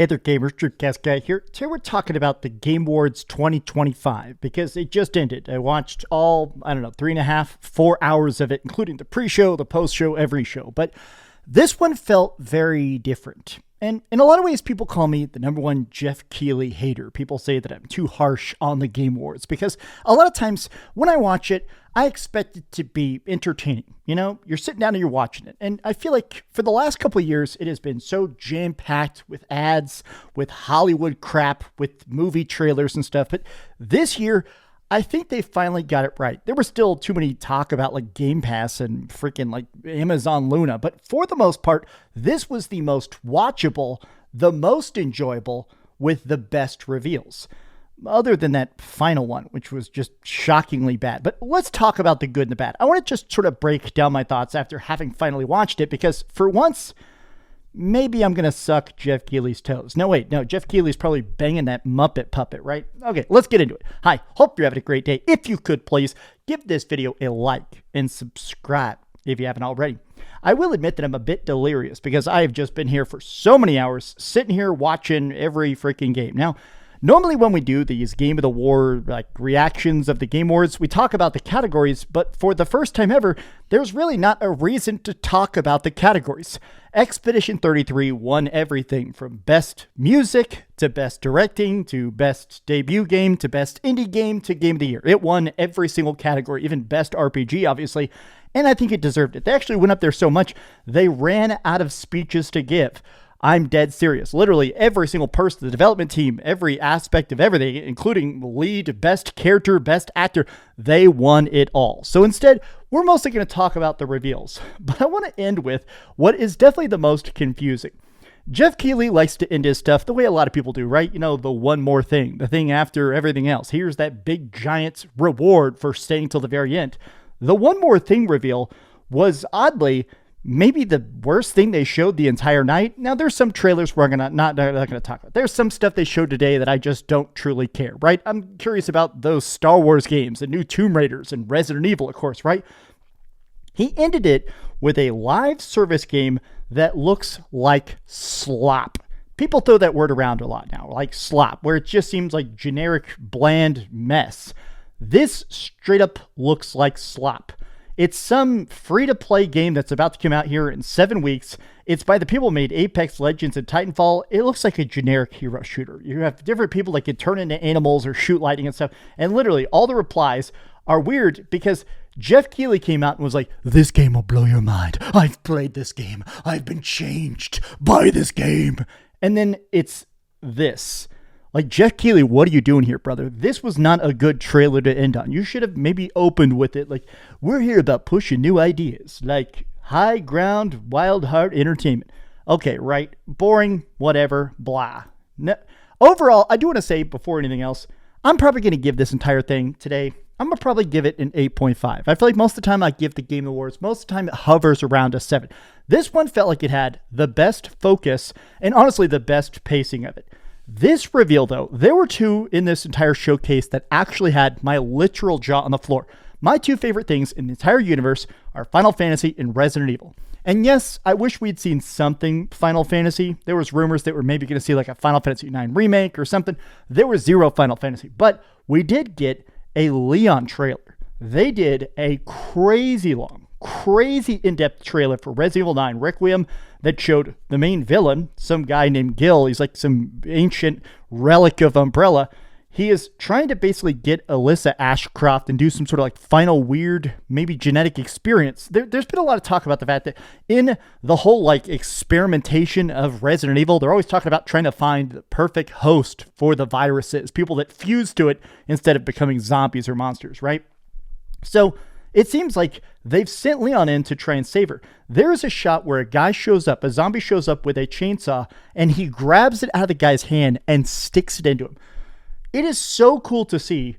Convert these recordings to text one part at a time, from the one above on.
Hey there, gamers. DreamcastGuy here. Today we're talking about the Game Awards 2025 because it just ended. I watched all, 3.5, 4 hours of it, including the pre-show, the post-show, every show. But this one felt very different. And in a lot of ways, people call me the #1 Jeff Keighley hater. People say that I'm too harsh on the Game Awards because a lot of times when I watch it, I expect it to be entertaining. You know, you're sitting down and you're watching it. And I feel like for the last couple of years, it has been so jam-packed with ads, with Hollywood crap, with movie trailers and stuff. But this year, I think they finally got it right. There was still too many talk about like Game Pass and freaking like Amazon Luna. But for the most part, this was the most watchable, the most enjoyable with the best reveals. Other than that final one, which was just shockingly bad. But let's talk about the good and the bad. I want to just sort of break down my thoughts after having finally watched it, because for once, maybe I'm going to suck Jeff Keighley's toes. No, wait, no, Jeff Keighley's probably banging that Muppet puppet, right? Okay, let's get into it. Hi, hope you're having a great day. If you could, please give this video a like and subscribe if you haven't already. I will admit that I'm a bit delirious because I have just been here for so many hours, sitting here watching every freaking game. Now, normally when we do these Game of the War like reactions of the Game Awards, we talk about the categories, but for the first time ever, there's really not a reason to talk about the categories. Expedition 33 won everything from best music to best directing to best debut game to best indie game to game of the year. It won every single category, even best RPG, obviously, and I think it deserved it. They actually went up there so much, they ran out of speeches to give. I'm dead serious. Literally every single person, the development team, every aspect of everything, including lead, best character, best actor, they won it all. So instead, we're mostly going to talk about the reveals. But I want to end with what is definitely the most confusing. Jeff Keighley likes to end his stuff the way a lot of people do, right? You know, the one more thing, the thing after everything else. Here's that big giant reward for staying till the very end. The one more thing reveal was oddly maybe the worst thing they showed the entire night. Now, there's some trailers we're not going to talk about. There's some stuff they showed today that I just don't truly care, right? I'm curious about those Star Wars games, the new Tomb Raiders and Resident Evil, of course, right? He ended it with a live service game that looks like slop. People throw that word around a lot now, like slop, where it just seems like generic, bland mess. This straight up looks like slop. It's some free-to-play game that's about to come out here in 7 weeks. It's by the people who made Apex Legends and Titanfall. It looks like a generic hero shooter. You have different people that can turn into animals or shoot lightning and stuff. And literally, all the replies are weird because Jeff Keighley came out and was like, "This game will blow your mind. I've played this game. I've been changed by this game." And then it's this. Like, Jeff Keighley, what are you doing here, brother? This was not a good trailer to end on. You should have maybe opened with it like, "We're here about pushing new ideas, like high ground, wild heart entertainment." Okay, right. Boring, whatever, blah. No. Overall, I do want to say before anything else, I'm probably going to give this entire thing today, I'm going to probably give it an 8.5. I feel like most of the time I give the Game Awards, most of the time it hovers around a 7. This one felt like it had the best focus and honestly the best pacing of it. This reveal, though, there were two in this entire showcase that actually had my literal jaw on the floor. My two favorite things in the entire universe are Final Fantasy and Resident Evil. And yes, I wish we'd seen something Final Fantasy. There was rumors that we're maybe going to see like a Final Fantasy IX remake or something. There was zero Final Fantasy, but we did get a Leon trailer. They did a crazy long, crazy in-depth trailer for Resident Evil 9 Requiem that showed the main villain, some guy named Gil. He's like some ancient relic of Umbrella. He is trying to basically get Alyssa Ashcroft and do some sort of like final weird, maybe genetic experience. There's been a lot of talk about the fact that in the whole like experimentation of Resident Evil, they're always talking about trying to find the perfect host for the viruses, people that fuse to it instead of becoming zombies or monsters, right? So it seems like they've sent Leon in to try and save her. There is a shot where a guy shows up, a zombie shows up with a chainsaw, and he grabs it out of the guy's hand and sticks it into him. It is so cool to see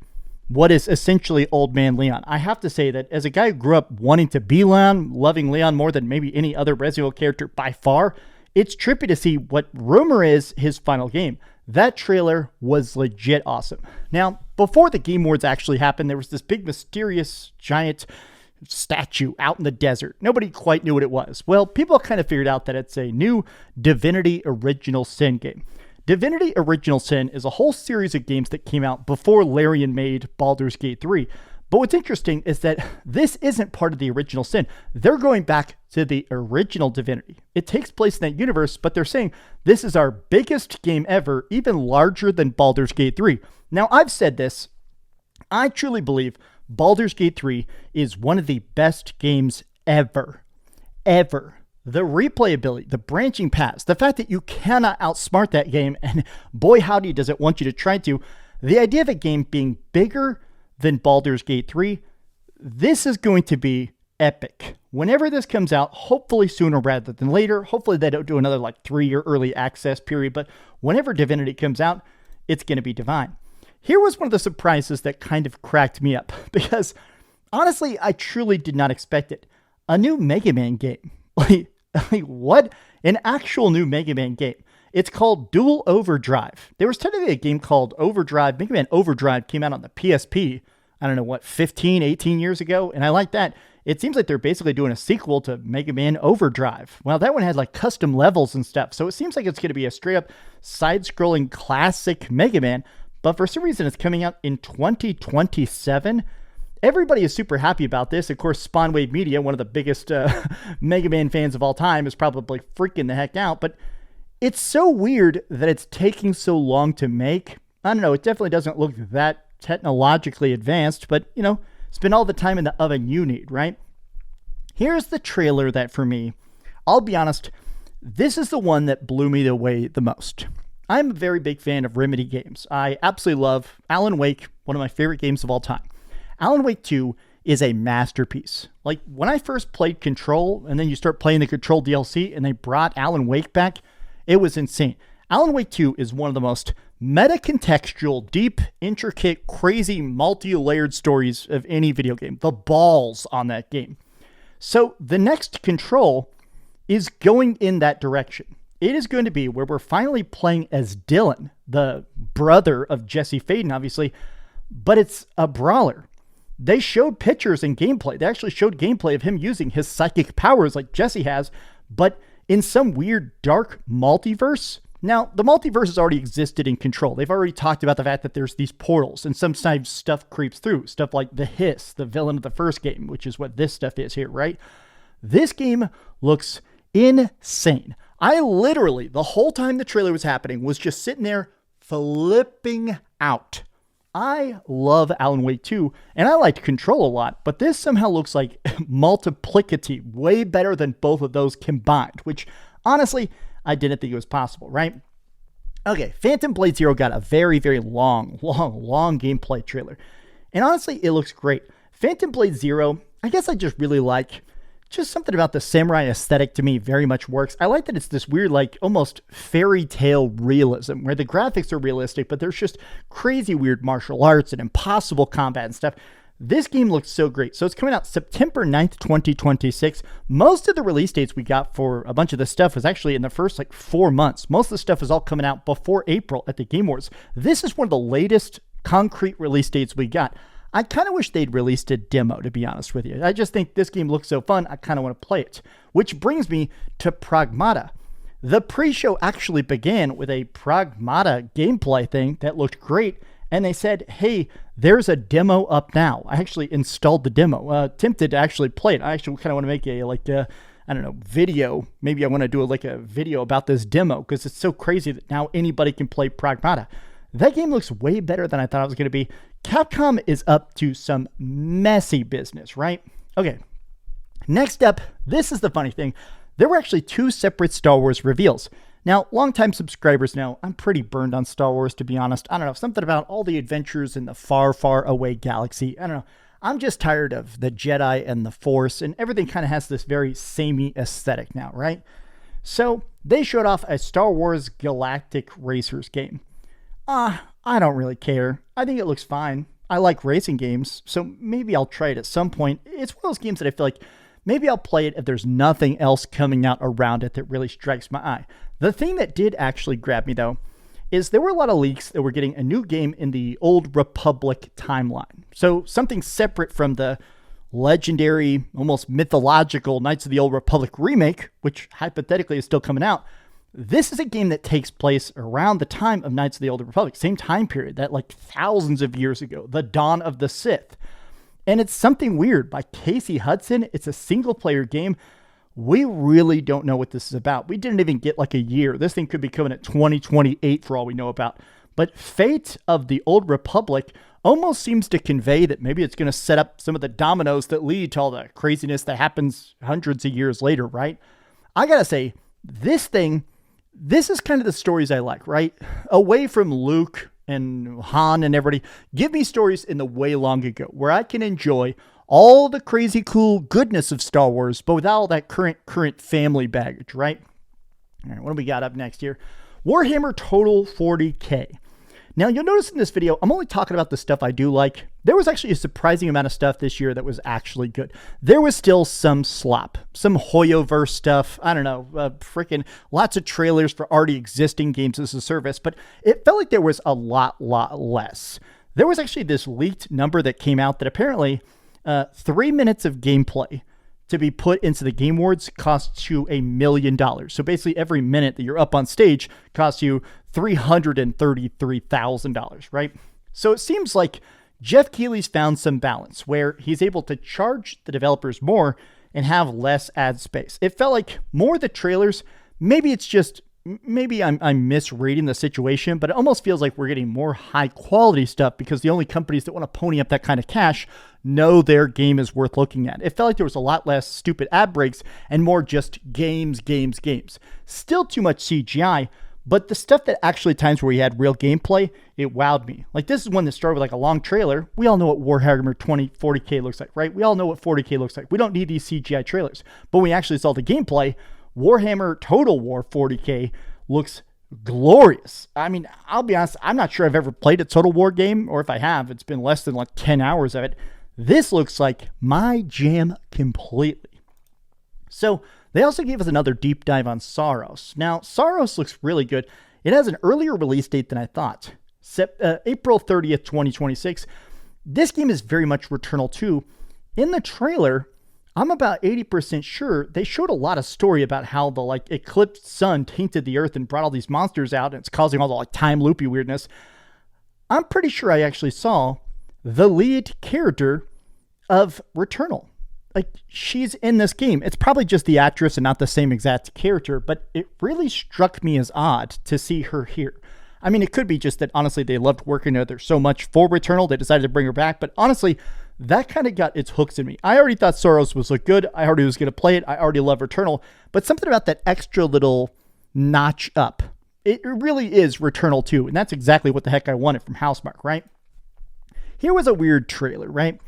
what is essentially old man Leon. I have to say that as a guy who grew up wanting to be Leon, loving Leon more than maybe any other Resident Evil character by far, it's trippy to see what rumor is his final game. That trailer was legit awesome. Now, before the Game Awards actually happened, there was this big mysterious giant statue out in the desert. Nobody quite knew what it was. Well, people kind of figured out that it's a new Divinity Original Sin game. Divinity Original Sin is a whole series of games that came out before Larian made Baldur's Gate 3. But what's interesting is that this isn't part of the Original Sin. They're going back to the original Divinity. It takes place in that universe, but they're saying this is our biggest game ever, even larger than Baldur's Gate 3. Now, I've said this. I truly believe Baldur's Gate 3 is one of the best games ever. Ever. The replayability, the branching paths, the fact that you cannot outsmart that game, and boy howdy does it want you to try to. The idea of a game being bigger than Baldur's Gate 3, this is going to be epic. Whenever this comes out, hopefully sooner rather than later, hopefully they don't do another 3-year early access period, but whenever Divinity comes out, it's going to be divine. Here was one of the surprises that kind of cracked me up, because honestly, I truly did not expect it. A new Mega Man game. What? An actual new Mega Man game. It's called Dual Overdrive. There was technically a game called Overdrive. Mega Man Overdrive came out on the PSP, I don't know what, 15, 18 years ago. And I like that. It seems like they're basically doing a sequel to Mega Man Overdrive. Well, that one had custom levels and stuff. So it seems like it's going to be a straight up side-scrolling classic Mega Man. But for some reason, it's coming out in 2027. Everybody is super happy about this. Of course, Spawnwave Media, one of the biggest Mega Man fans of all time, is probably freaking the heck out. But it's so weird that it's taking so long to make. I don't know. It definitely doesn't look that technologically advanced, but, spend all the time in the oven you need, right? Here's the trailer that, for me, I'll be honest, this is the one that blew me away the most. I'm a very big fan of Remedy games. I absolutely love Alan Wake, one of my favorite games of all time. Alan Wake 2 is a masterpiece. When I first played Control, and then you start playing the Control DLC, and they brought Alan Wake back, it was insane. Alan Wake 2 is one of the most meta-contextual, deep, intricate, crazy, multi-layered stories of any video game. The balls on that game. So the next Control is going in that direction. It is going to be where we're finally playing as Dylan, the brother of Jesse Faden, obviously, but it's a brawler. They showed pictures and gameplay. They actually showed gameplay of him using his psychic powers like Jesse has, but in some weird dark multiverse. Now, the multiverse has already existed in Control. They've already talked about the fact that there's these portals and sometimes stuff creeps through. Stuff like the Hiss, the villain of the first game, which is what this stuff is here, right? This game looks insane. I literally, the whole time the trailer was happening, was just sitting there flipping out. I love Alan Wake 2, and I liked Control a lot, but this somehow looks like multiplicative, way better than both of those combined, which, honestly, I didn't think it was possible, right? Okay, Phantom Blade Zero got a very, very long gameplay trailer, and honestly, it looks great. Phantom Blade Zero, I guess I just really like... just something about the samurai aesthetic to me very much works. I like that it's this weird, almost fairy tale realism where the graphics are realistic, but there's just crazy weird martial arts and impossible combat and stuff. This game looks so great. So it's coming out September 9th, 2026. Most of the release dates we got for a bunch of this stuff was actually in the first 4 months. Most of the stuff is all coming out before April at the Game Awards. This is one of the latest concrete release dates we got. I kind of wish they'd released a demo, to be honest with you. I just think this game looks so fun, I kind of want to play it. Which brings me to Pragmata. The pre-show actually began with a Pragmata gameplay thing that looked great, and they said, hey, there's a demo up now. I actually installed the demo, attempted to actually play it. I actually kind of want to make a, video. Maybe I want to do a video about this demo, because it's so crazy that now anybody can play Pragmata. That game looks way better than I thought it was going to be. Capcom is up to some messy business, right? Okay, next up, this is the funny thing. There were actually 2 separate Star Wars reveals. Now, longtime subscribers know I'm pretty burned on Star Wars, to be honest. I don't know, something about all the adventures in the far, far away galaxy. I don't know. I'm just tired of the Jedi and the Force, and everything kind of has this very samey aesthetic now, right? So, they showed off a Star Wars Galactic Racers game. I don't really care. I think it looks fine. I like racing games, so maybe I'll try it at some point. It's one of those games that I feel like maybe I'll play it if there's nothing else coming out around it that really strikes my eye. The thing that did actually grab me, though, is there were a lot of leaks that were getting a new game in the Old Republic timeline. So something separate from the legendary, almost mythological Knights of the Old Republic remake, which hypothetically is still coming out. This is a game that takes place around the time of Knights of the Old Republic, same time period, that like thousands of years ago, the dawn of the Sith. And it's something weird by Casey Hudson. It's a single player game. We really don't know what this is about. We didn't even get like a year. This thing could be coming at 2028 for all we know about. But Fate of the Old Republic almost seems to convey that maybe it's going to set up some of the dominoes that lead to all the craziness that happens hundreds of years later, right? I got to say, this is kind of the stories I like, right? Away from Luke and Han and everybody, give me stories in the way long ago where I can enjoy all the crazy cool goodness of Star Wars, but without all that current family baggage, right? All right, what do we got up next here? Warhammer Total 40K. Now, you'll notice in this video, I'm only talking about the stuff I do like. There was actually a surprising amount of stuff this year that was actually good. There was still some slop, some Hoyoverse stuff. I don't know, freaking lots of trailers for already existing games as a service, but it felt like there was a lot less. There was actually this leaked number that came out that apparently 3 minutes of gameplay to be put into the Game Awards costs you $1 million. So basically every minute that you're up on stage costs you $333,000, right? So it seems like Jeff Keighley's found some balance where he's able to charge the developers more and have less ad space. It felt like more of the trailers, maybe I'm misreading the situation, but it almost feels like we're getting more high quality stuff because the only companies that want to pony up that kind of cash know their game is worth looking at. It felt like there was a lot less stupid ad breaks and more just games. Still too much CGI, but the stuff that actually times where we had real gameplay, it wowed me. Like this is one that started with like a long trailer. We all know what Warhammer 40K looks like, right? We all know what 40K looks like. We don't need these CGI trailers, but when we actually saw the gameplay, Warhammer Total War 40K looks glorious. I mean, I'll be honest, I'm not sure I've ever played a Total War game, or if I have, it's been less than like 10 hours of it. This looks like my jam completely. So they also gave us another deep dive on Saros. Now, Saros looks really good. It has an earlier release date than I thought. April 30th, 2026. This game is very much Returnal 2. In the trailer, I'm about 80% sure they showed a lot of story about how the like eclipsed sun tainted the earth and brought all these monsters out and it's causing all the like time loopy weirdness. I'm pretty sure I actually saw the lead character of Returnal. Like she's in this game. It's probably just the actress and not the same exact character, but it really struck me as odd to see her here. I mean, it could be just that honestly they loved working with her so much for Returnal they decided to bring her back, but honestly, that kind of got its hooks in me. I already thought Saros was look good. I already was going to play it. I already love Returnal, but something about that extra little notch up. It really is Returnal 2, and that's exactly what the heck I wanted from Housemarque, right? Here was a weird trailer, right?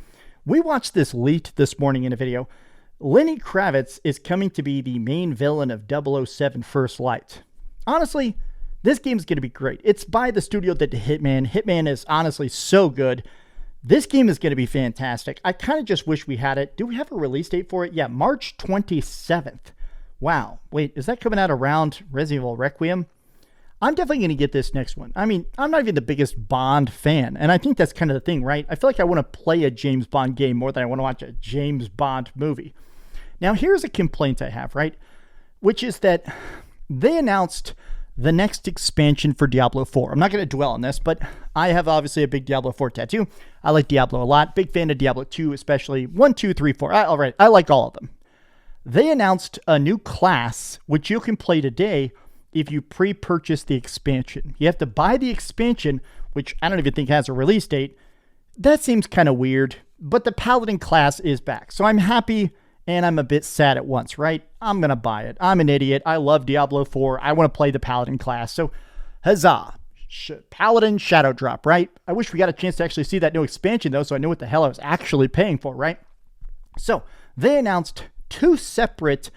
We watched this leaked this morning in a video. Lenny Kravitz is coming to be the main villain of 007 First Light. Honestly, this game's going to be great. It's by the studio that did Hitman. Hitman is honestly so good. This game is going to be fantastic. I kind of just wish we had it. Do we have a release date for it? Yeah, March 27th. Wow. Wait, is that coming out around Resident Evil Requiem? I'm definitely going to get this next one. I mean, I'm not even the biggest Bond fan, and I think that's kind of the thing, right? I feel like I want to play a James Bond game more than I want to watch a James Bond movie. Now, here's a complaint I have, right? Which is that they announced the next expansion for Diablo 4. I'm not going to dwell on this, but I have obviously a big Diablo 4 tattoo. I like Diablo a lot. Big fan of Diablo 2, especially 1, 2, 3, 4. All right, I like all of them. They announced a new class, which you can play today if you pre-purchase the expansion. You have to buy the expansion, which I don't even think has a release date. That seems kind of weird, but the Paladin class is back. So I'm happy and I'm a bit sad at once, right? I'm going to buy it. I'm an idiot. I love Diablo 4. I want to play the Paladin class. So huzzah. Paladin Shadow Drop, right? I wish we got a chance to actually see that new expansion though, so I knew what the hell I was actually paying for, right? So they announced 2 separate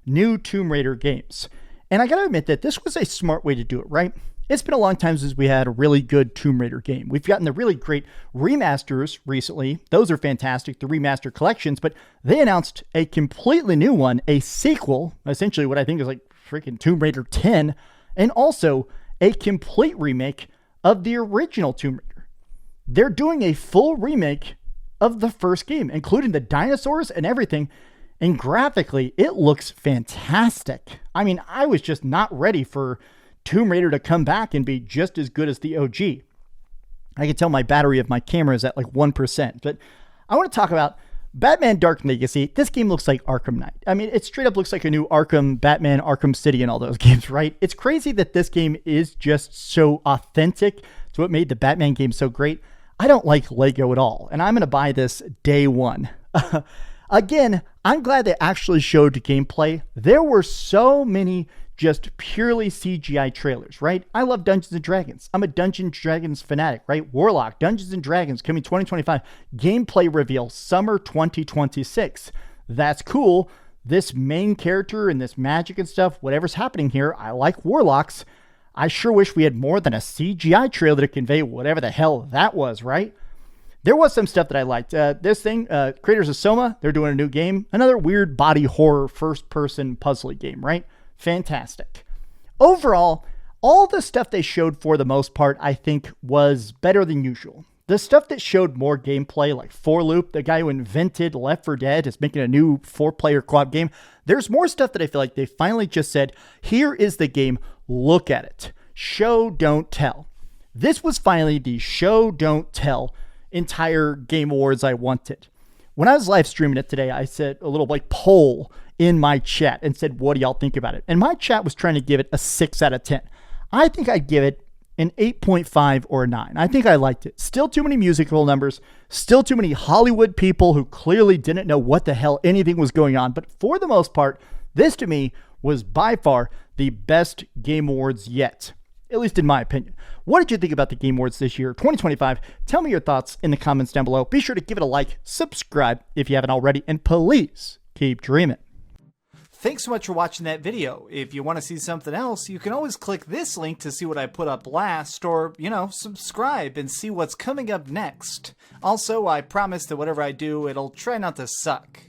new Tomb Raider games. And I got to admit that this was a smart way to do it, right? It's been a long time since we had a really good Tomb Raider game. We've gotten the really great remasters recently. Those are fantastic, the remaster collections, but they announced a completely new one, a sequel, essentially what I think is like freaking Tomb Raider 10, and also a complete remake of the original Tomb Raider. They're doing a full remake of the first game, including the dinosaurs and everything. And graphically, it looks fantastic. I mean, I was just not ready for Tomb Raider to come back and be just as good as the OG. I can tell my battery of my camera is at like 1%, but I want to talk about Batman Dark Legacy. This game looks like Arkham Knight. I mean, it straight up looks like a new Arkham, Batman, Arkham City, and all those games, right? It's crazy that this game is just so authentic to what made the Batman game so great. I don't like Lego at all, and I'm going to buy this day one. Again, I'm glad they actually showed gameplay. There were so many just purely CGI trailers, right? I love Dungeons and Dragons. I'm a Dungeons and Dragons fanatic, right? Warlock, Dungeons and Dragons coming 2025. Gameplay reveal summer 2026. That's cool. This main character and this magic and stuff, whatever's happening here, I like Warlocks. I sure wish we had more than a CGI trailer to convey whatever the hell that was, right? There was some stuff that I liked. This thing, creators of Soma, they're doing a new game. Another weird body horror first-person puzzle game, right? Fantastic. Overall, all the stuff they showed for the most part, I think, was better than usual. The stuff that showed more gameplay, like 4Loop, the guy who invented Left 4 Dead, is making a new 4-player co-op game. There's more stuff that I feel like they finally just said, here is the game, look at it. Show, don't tell. This was finally the show, don't tell entire Game Awards I wanted. When I was live streaming it today, I said a little like poll in my chat and said, what do y'all think about it? And my chat was trying to give it a 6 out of 10. I think I'd give it an 8.5 or a 9. I think I liked it. Still too many musical numbers, still too many Hollywood people who clearly didn't know what the hell anything was going on. But for the most part, this to me was by far the best Game Awards yet, at least in my opinion. What did you think about the Game Awards this year, 2025? Tell me your thoughts in the comments down below. Be sure to give it a like, subscribe if you haven't already, and please keep dreaming. Thanks so much for watching that video. If you want to see something else, you can always click this link to see what I put up last, or, subscribe and see what's coming up next. Also, I promise that whatever I do, it'll try not to suck.